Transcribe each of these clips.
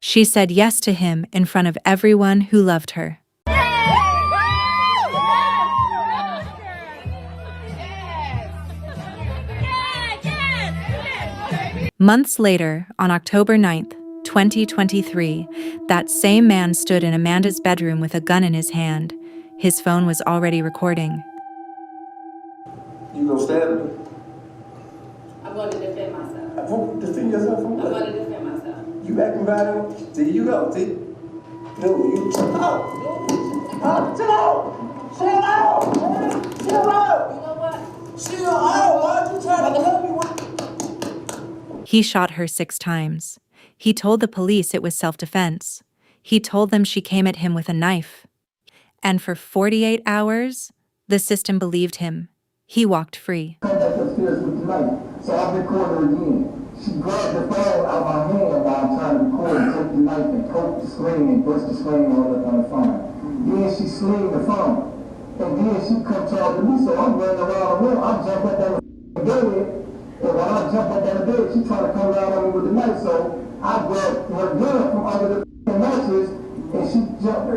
She said yes to him in front of everyone who loved her. Months later, on October 9th, 2023, that same man stood in Amanda's bedroom with a gun in his hand. His phone was already recording. You gonna stab me? I'm going to defend myself. I won't defend yourself from I'm what? going to defend myself. You acting violent? There you go, see? No, you chill out. Chill out. Chill out. Chill out. You know what? Chill out. Why'd you try to help me with? He shot her 6 times. He told the police it was self-defense. He told them she came at him with a knife. And for 48 hours, the system believed him. He walked free. Come back upstairs with the knife, so I record her again. She grabbed the phone out of my hand while I'm trying to record and took the knife and poked the screen and bust the screen all up on the phone. Then she slinged the phone. And then she come charging me, so I'm running around the room. I jump up on the bed. And when I jump up on the bed, she trying to come around on me with the knife. So I grabbed her gun from under the mattress, and she jumped,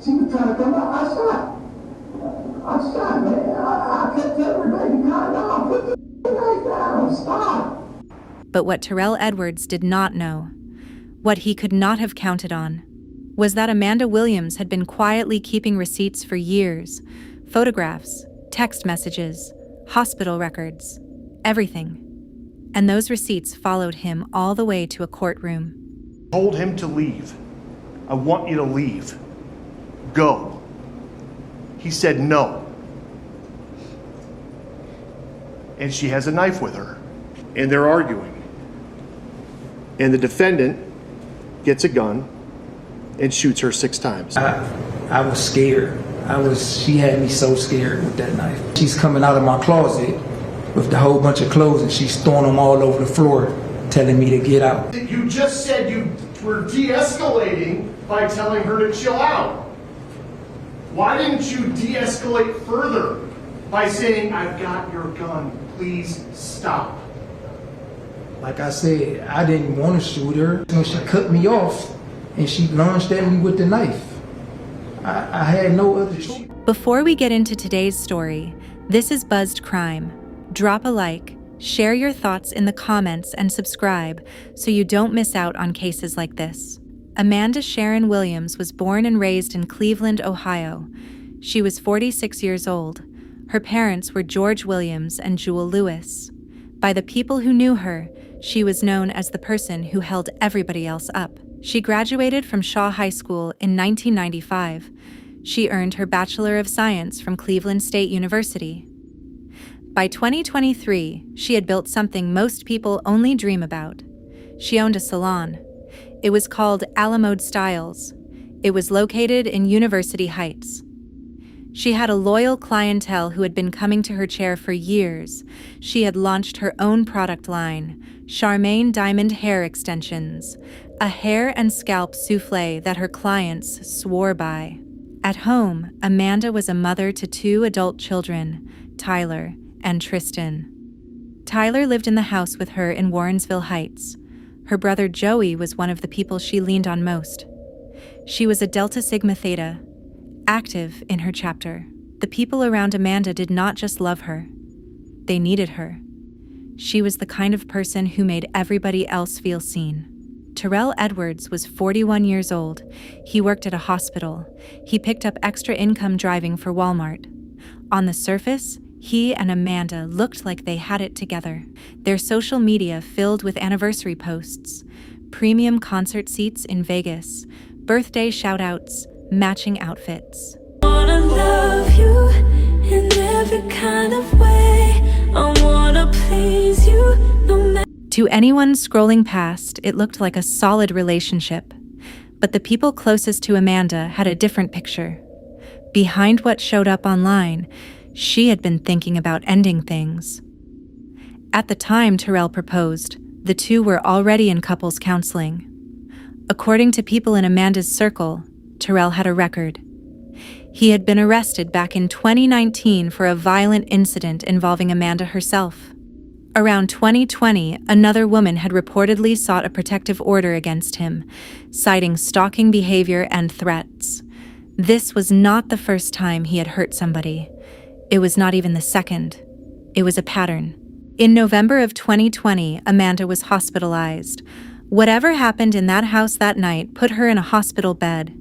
she was trying to come out. I shot, man. I kept telling her, baby, calm down, put the knife down, stop. But what Terell Edwards did not know, what he could not have counted on, was that Amanda Williams had been quietly keeping receipts for years. Photographs, text messages, hospital records, everything. And those receipts followed him all the way to a courtroom. Told him to leave. I want you to leave. Go. He said no. And she has a knife with her. And they're arguing. And the defendant gets a gun and shoots her 6 times. I was scared. She had me so scared with that knife. She's coming out of my closet with the whole bunch of clothes and she's throwing them all over the floor, telling me to get out. You just said you were de-escalating by telling her to chill out. Why didn't you de-escalate further by saying, I've got your gun, please stop? Like I said, I didn't want to shoot her. So she cut me off and she lunged at me with the knife. I had no other choice. Before we get into today's story, this is Buzzed Crime. Drop a like, share your thoughts in the comments, and subscribe so you don't miss out on cases like this. Amanda Sharon Williams was born and raised in Cleveland, Ohio. She was 46 years old. Her parents were George Williams and Jewel Lewis. By the people who knew her, she was known as the person who held everybody else up. She graduated from Shaw High School in 1995. She earned her Bachelor of Science from Cleveland State University. By 2023, she had built something most people only dream about. She owned a salon. It was called Alamode Styles. It was located in University Heights. She had a loyal clientele who had been coming to her chair for years. She had launched her own product line, Charmaine Diamond Hair Extensions, a hair and scalp souffle that her clients swore by. At home, Amanda was a mother to 2 adult children, Tyler and Tristan. Tyler lived in the house with her in Warrensville Heights. Her brother Joey was one of the people she leaned on most. She was a Delta Sigma Theta, active in her chapter. The people around Amanda did not just love her. They needed her. She was the kind of person who made everybody else feel seen. Terell Edwards was 41 years old. He worked at a hospital. He picked up extra income driving for Walmart. On the surface, he and Amanda looked like they had it together. Their social media filled with anniversary posts, premium concert seats in Vegas, birthday shout-outs, matching outfits. Wanna love you in every kind of way. I wanna please you no matter. To anyone scrolling past, it looked like a solid relationship. But the people closest to Amanda had a different picture. Behind what showed up online, she had been thinking about ending things. At the time Terell proposed, the two were already in couples counseling. According to people in Amanda's circle, Terell had a record. He had been arrested back in 2019 for a violent incident involving Amanda herself. Around 2020, another woman had reportedly sought a protective order against him, citing stalking behavior and threats. This was not the first time he had hurt somebody. It was not even the second. It was a pattern. In November of 2020, Amanda was hospitalized. Whatever happened in that house that night put her in a hospital bed.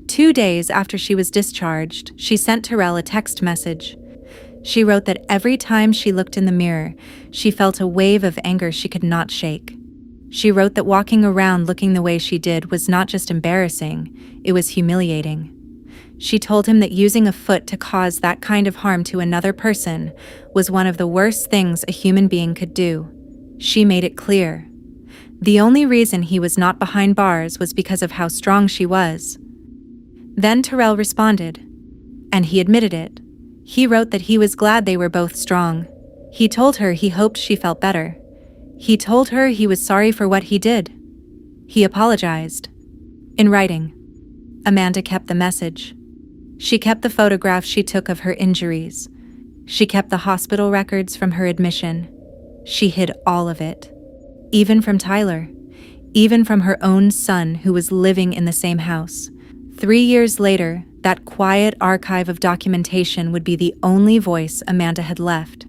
2 days after she was discharged, she sent Terell a text message. She wrote that every time she looked in the mirror, she felt a wave of anger she could not shake. She wrote that walking around looking the way she did was not just embarrassing, it was humiliating. She told him that using a foot to cause that kind of harm to another person was one of the worst things a human being could do. She made it clear. The only reason he was not behind bars was because of how strong she was. Then Terell responded, and he admitted it. He wrote that he was glad they were both strong. He told her he hoped she felt better. He told her he was sorry for what he did. He apologized. In writing, Amanda kept the message. She kept the photographs she took of her injuries. She kept the hospital records from her admission. She hid all of it. Even from Tyler. Even from her own son who was living in the same house. 3 years later, that quiet archive of documentation would be the only voice Amanda had left.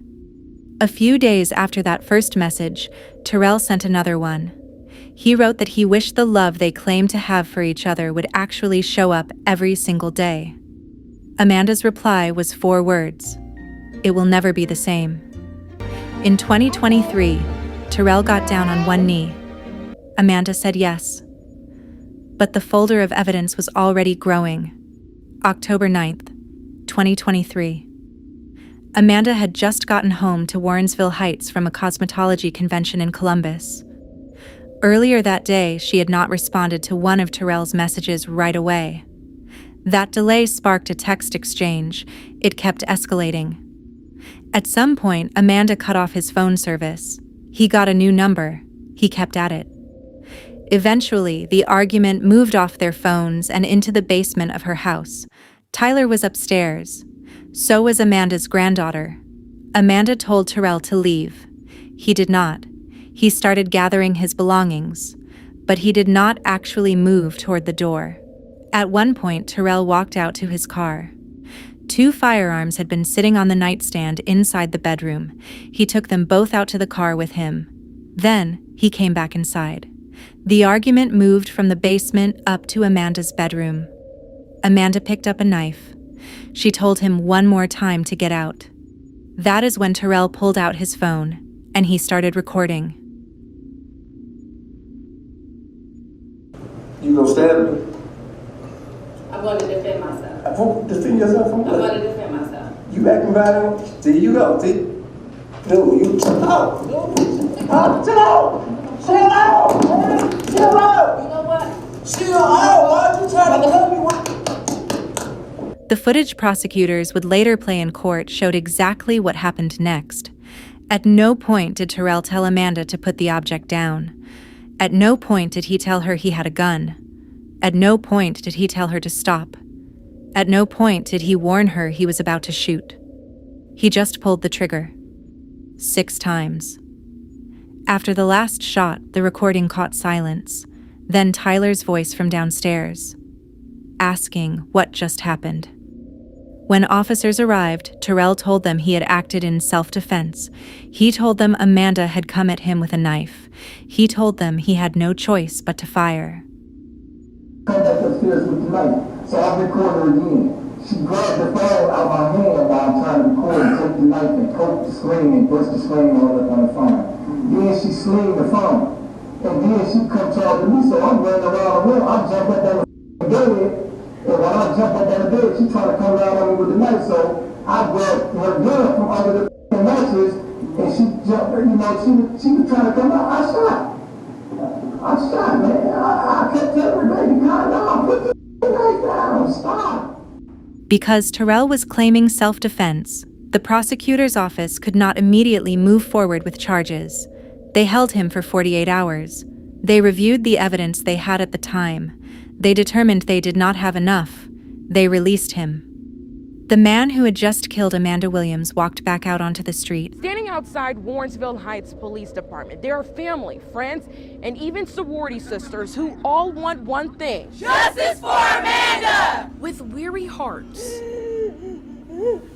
A few days after that first message, Terell sent another one. He wrote that he wished the love they claimed to have for each other would actually show up every single day. Amanda's reply was 4 words. It will never be the same. In 2023, Terell got down on one knee. Amanda said yes. But the folder of evidence was already growing. October 9th, 2023. Amanda had just gotten home to Warrensville Heights from a cosmetology convention in Columbus. Earlier that day, she had not responded to one of Terell's messages right away. That delay sparked a text exchange. It kept escalating. At some point, Amanda cut off his phone service. He got a new number. He kept at it. Eventually, the argument moved off their phones and into the basement of her house. Tyler was upstairs. So was Amanda's granddaughter. Amanda told Terell to leave. He did not. He started gathering his belongings, but he did not actually move toward the door. At one point, Terell walked out to his car. 2 firearms had been sitting on the nightstand inside the bedroom. He took them both out to the car with him. Then, he came back inside. The argument moved from the basement up to Amanda's bedroom. Amanda picked up a knife. She told him one more time to get out. That is when Terell pulled out his phone, and he started recording. You gonna stab me? I'm going to defend myself. Defend yourself from I'm going what? to defend myself. You acting violent? There you go, see? No, you chill out. Chill out. Chill out. Chill out. You know what? Chill out. Why'd you try to help me with? The footage prosecutors would later play in court showed exactly what happened next. At no point did Terell tell Amanda to put the object down. At no point did he tell her he had a gun. At no point did he tell her to stop. At no point did he warn her he was about to shoot. He just pulled the trigger. 6 times. After the last shot, the recording caught silence. Then Tyler's voice from downstairs, asking what just happened. When officers arrived, Terell told them he had acted in self-defense. He told them Amanda had come at him with a knife. He told them he had no choice but to fire. Come back upstairs with the knife, so I record her again. She grabbed the phone out of my hand while I'm trying to record and take the knife and poke the screen and bust the screen all up on the phone. Then she slinged the phone. And then she come charging me, so I'm running around the room. I jump up on the bed. And when I jump up on the bed, she trying to come down on me with the knife. So I grabbed her gun from under the mattress, and she jumped, she was trying to come out. I shot, man. I kept telling her, baby, calm down, put the knife down, stop. Because Terell was claiming self-defense, the prosecutor's office could not immediately move forward with charges. They held him for 48 hours. They reviewed the evidence they had at the time. They determined they did not have enough. They released him. The man who had just killed Amanda Williams walked back out onto the street. Standing outside Warrensville Heights Police Department, there are family, friends, and even sorority sisters who all want one thing. Justice for Amanda! With weary hearts.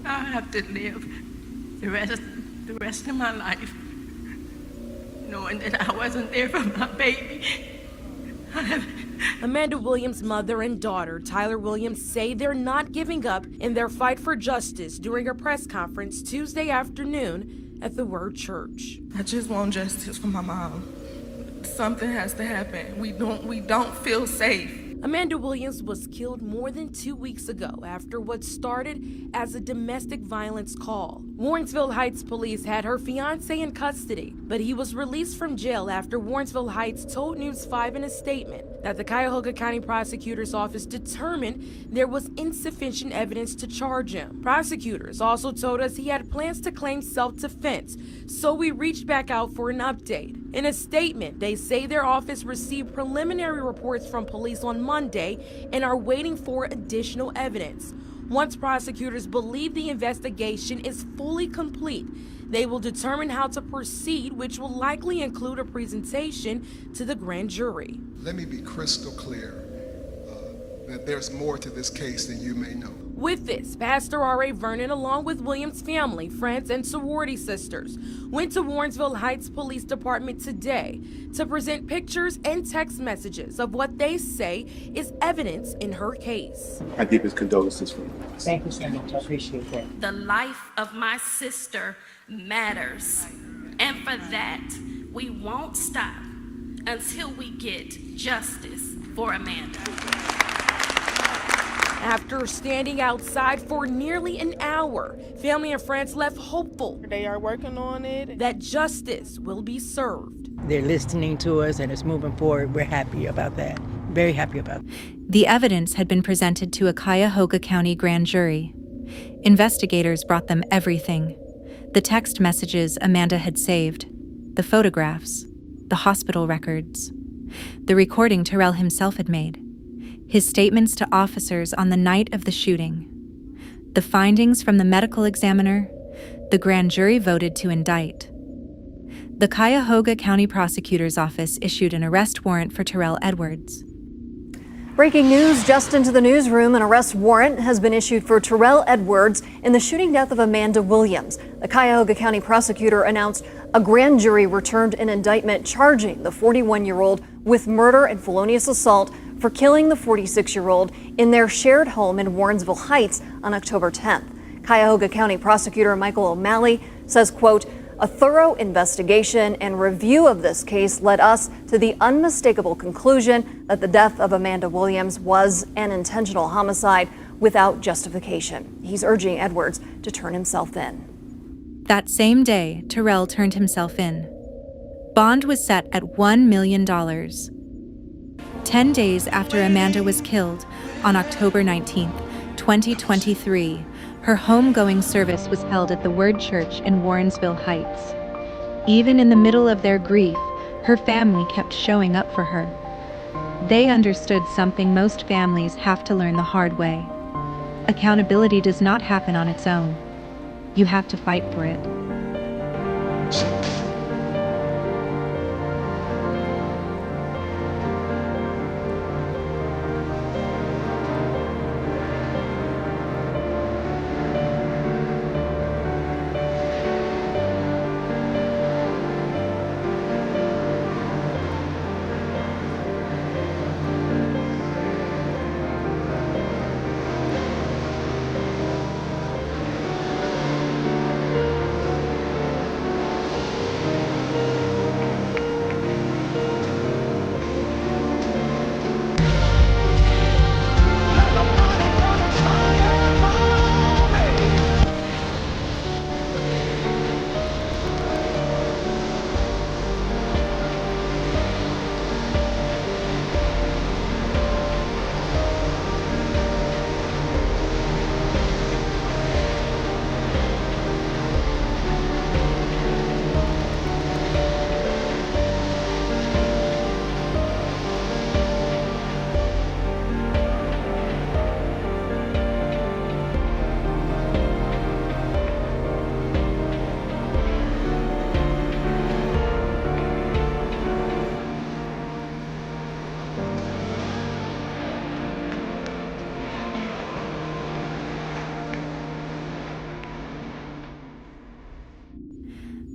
I have to live the rest of my life knowing that I wasn't there for my baby. Amanda Williams' mother and daughter, Tyler Williams, say they're not giving up in their fight for justice during a press conference Tuesday afternoon at the Word Church. I just want justice for my mom. Something has to happen. We don't feel safe. Amanda Williams was killed more than 2 weeks ago after what started as a domestic violence call. Warrensville Heights police had her fiancé in custody, but he was released from jail after Warrensville Heights told News 5 in a statement that the Cuyahoga County Prosecutor's Office determined there was insufficient evidence to charge him. Prosecutors also told us he had plans to claim self-defense, so we reached back out for an update. In a statement, they say their office received preliminary reports from police on Monday and are waiting for additional evidence. Once prosecutors believe the investigation is fully complete, they will determine how to proceed, which will likely include a presentation to the grand jury. Let me be crystal clear that there's more to this case than you may know. With this, Pastor R.A. Vernon, along with Williams' family, friends, and sorority sisters, went to Warrensville Heights Police Department today to present pictures and text messages of what they say is evidence in her case. My deepest condolences for you. Thank you so much. I appreciate that. The life of my sister matters. And for that, we won't stop until we get justice for Amanda. After standing outside for nearly an hour, family and friends left hopeful. They are working on it. That justice will be served. They're listening to us and it's moving forward. We're happy about that. Very happy about that. The evidence had been presented to a Cuyahoga County grand jury. Investigators brought them everything: the text messages Amanda had saved, the photographs, the hospital records, the recording Terell himself had made, his statements to officers on the night of the shooting, the findings from the medical examiner. The grand jury voted to indict. The Cuyahoga County Prosecutor's Office issued an arrest warrant for Terell Edwards. Breaking news just into the newsroom. An arrest warrant has been issued for Terell Edwards in the shooting death of Amanda Williams. The Cuyahoga County prosecutor announced a grand jury returned an indictment charging the 41-year-old with murder and felonious assault for killing the 46-year-old in their shared home in Warrensville Heights on October 10th. Cuyahoga County prosecutor Michael O'Malley says, quote, "A thorough investigation and review of this case led us to the unmistakable conclusion that the death of Amanda Williams was an intentional homicide without justification." He's urging Edwards to turn himself in. That same day, Terell turned himself in. Bond was set at $1 million. 10 days after Amanda was killed, on October 19th, 2023, her homegoing service was held at the Word Church in Warrensville Heights. Even in the middle of their grief, her family kept showing up for her. They understood something most families have to learn the hard way. Accountability does not happen on its own. You have to fight for it.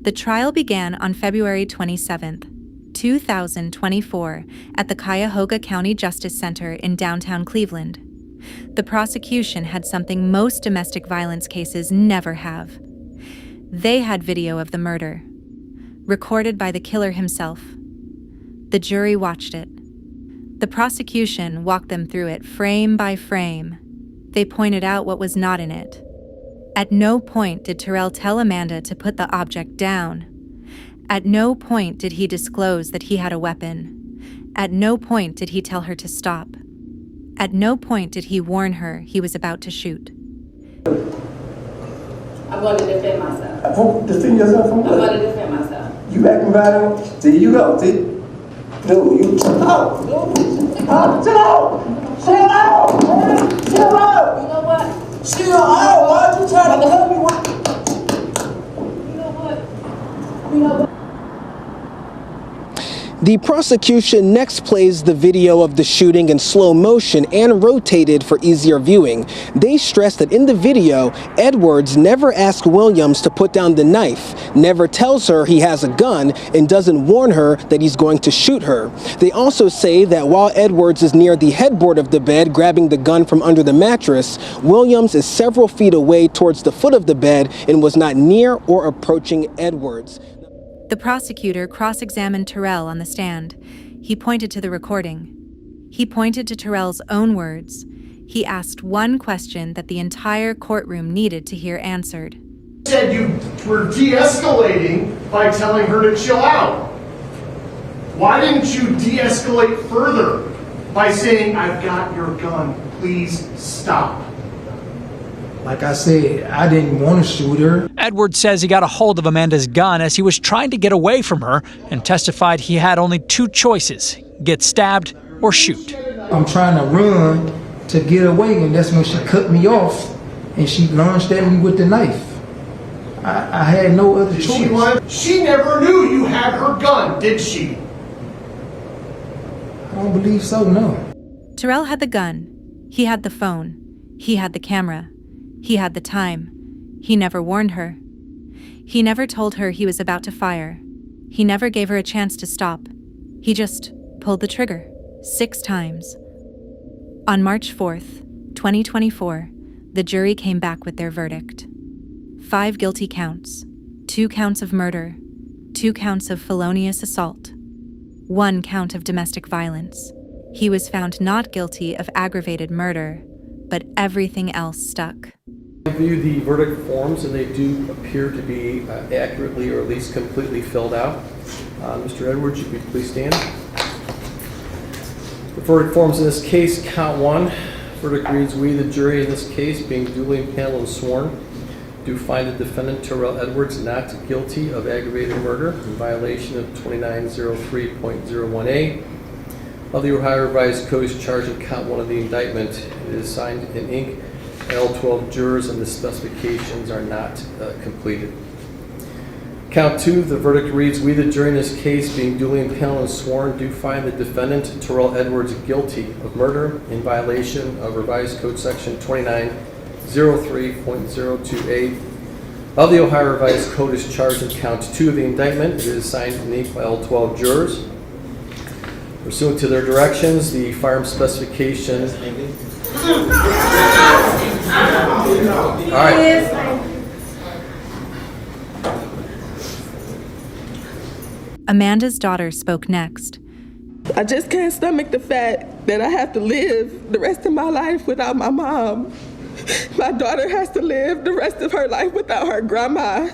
The trial began on February 27, 2024, at the Cuyahoga County Justice Center in downtown Cleveland. The prosecution had something most domestic violence cases never have. They had video of the murder, recorded by the killer himself. The jury watched it. The prosecution walked them through it frame by frame. They pointed out what was not in it. At no point did Terell tell Amanda to put the object down. At no point did he disclose that he had a weapon. At no point did he tell her to stop. At no point did he warn her he was about to shoot. I'm going to defend myself. Defend yourself from I'm what? going to defend myself. You acting violent? There you go, see? No, you chill out. Chill out. Chill out. Chill out. You know what? Chill out. Why you trying to help me with? You know what? You know what? The prosecution next plays the video of the shooting in slow motion and rotated for easier viewing. They stress that in the video, Edwards never asks Williams to put down the knife, never tells her he has a gun, and doesn't warn her that he's going to shoot her. They also say that while Edwards is near the headboard of the bed grabbing the gun from under the mattress, Williams is several feet away towards the foot of the bed and was not near or approaching Edwards. The prosecutor cross-examined Terell on the stand. He pointed to the recording. He pointed to Terell's own words. He asked one question that the entire courtroom needed to hear answered. You said you were de-escalating by telling her to chill out. Why didn't you de-escalate further by saying, I've got your gun, please stop? Like I said, I didn't want to shoot her. Edwards says he got a hold of Amanda's gun as he was trying to get away from her and testified he had only two choices, get stabbed or shoot. I'm trying to run to get away, and that's when she cut me off and she lunged at me with the knife. I had no other choice. She never knew you had her gun, did she? I don't believe so, no. Terell had the gun. He had the phone. He had the camera. He had the time. He never warned her. He never told her he was about to fire. He never gave her a chance to stop. He just pulled the trigger 6 times. On March 4th, 2024, the jury came back with their verdict. 5 guilty counts, 2 counts of murder, 2 counts of felonious assault, 1 count of domestic violence. He was found not guilty of aggravated murder, but everything else stuck. I view the verdict forms, and they do appear to be accurately or at least completely filled out. Mr. Edwards, you could please stand. The verdict forms in this case, count 1. Verdict reads, we, the jury in this case, being duly impaneled and sworn, do find the defendant, Terell Edwards, not guilty of aggravated murder in violation of 2903.01a of the Ohio Revised Code is charged in count 1 of the indictment. It is signed in ink by all 12 jurors, and the specifications are not completed. Count 2, the verdict reads, we, the jury in this case, being duly impaneled and sworn, do find the defendant, Terell Edwards, guilty of murder in violation of Revised Code Section 2903.02a of the Ohio Revised Code is charged in count 2 of the indictment. It is signed in ink by all 12 jurors. Pursuant to their directions, the firearm specification. All right. Amanda's daughter spoke next. I just can't stomach the fact that I have to live the rest of my life without my mom. My daughter has to live the rest of her life without her grandma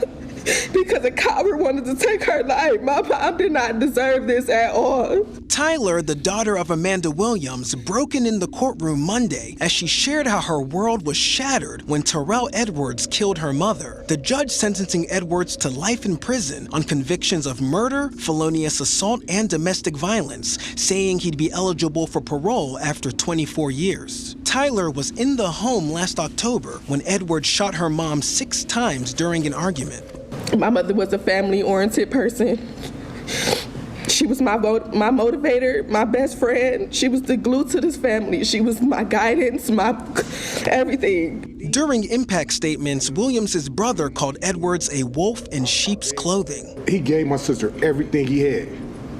because a coward wanted to take her life. My mom did not deserve this at all. Tyler, the daughter of Amanda Williams, broke in the courtroom Monday as she shared how her world was shattered when Terell Edwards killed her mother. The judge sentencing Edwards to life in prison on convictions of murder, felonious assault, and domestic violence, saying he'd be eligible for parole after 24 years. Tyler was in the home last October when Edwards shot her mom 6 times during an argument. My mother was a family-oriented person. She was my motivator, my best friend. She was the glue to this family. She was my guidance, my everything. During impact statements, Williams' brother called Edwards a wolf in sheep's clothing. He gave my sister everything he had.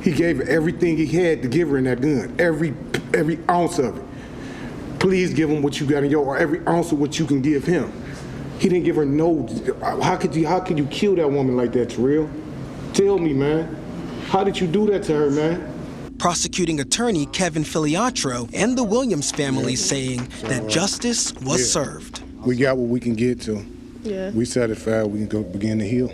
He gave her everything he had to give her in that gun, every ounce of it. Please give him what you got in your, or every ounce of what you can give him. He didn't give her no. How could you kill that woman like that, Terell? Tell me, man. How did you do that to her, man? Prosecuting attorney Kevin Filiatro and the Williams family saying that justice was served. We got what we can get to. Yeah. We satisfied, we can go begin to heal.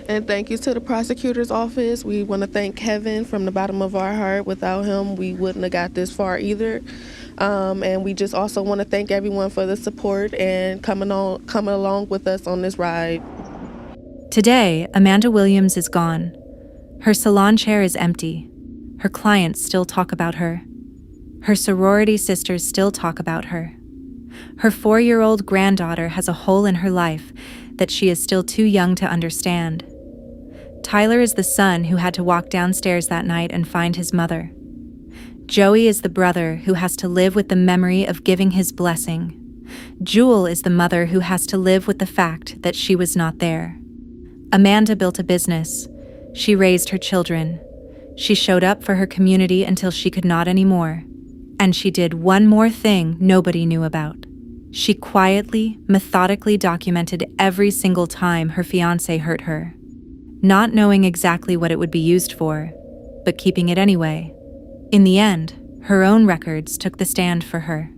And thank you to the prosecutor's office. We want to thank Kevin from the bottom of our heart. Without him, we wouldn't have got this far either. And we just also want to thank everyone for the support and coming along with us on this ride. Today, Amanda Williams is gone. Her salon chair is empty. Her clients still talk about her. Her sorority sisters still talk about her. Her 4-year-old granddaughter has a hole in her life that she is still too young to understand. Tyler is the son who had to walk downstairs that night and find his mother. Joey is the brother who has to live with the memory of giving his blessing. Jewel is the mother who has to live with the fact that she was not there. Amanda built a business. She raised her children. She showed up for her community until she could not anymore. And she did one more thing nobody knew about. She quietly, methodically documented every single time her fiancé hurt her, not knowing exactly what it would be used for, but keeping it anyway. In the end, her own records took the stand for her.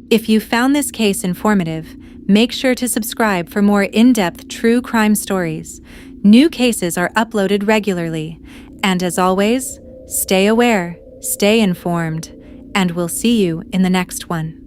If you found this case informative, make sure to subscribe for more in-depth true crime stories. New cases are uploaded regularly. And as always, stay aware, stay informed, and we'll see you in the next one.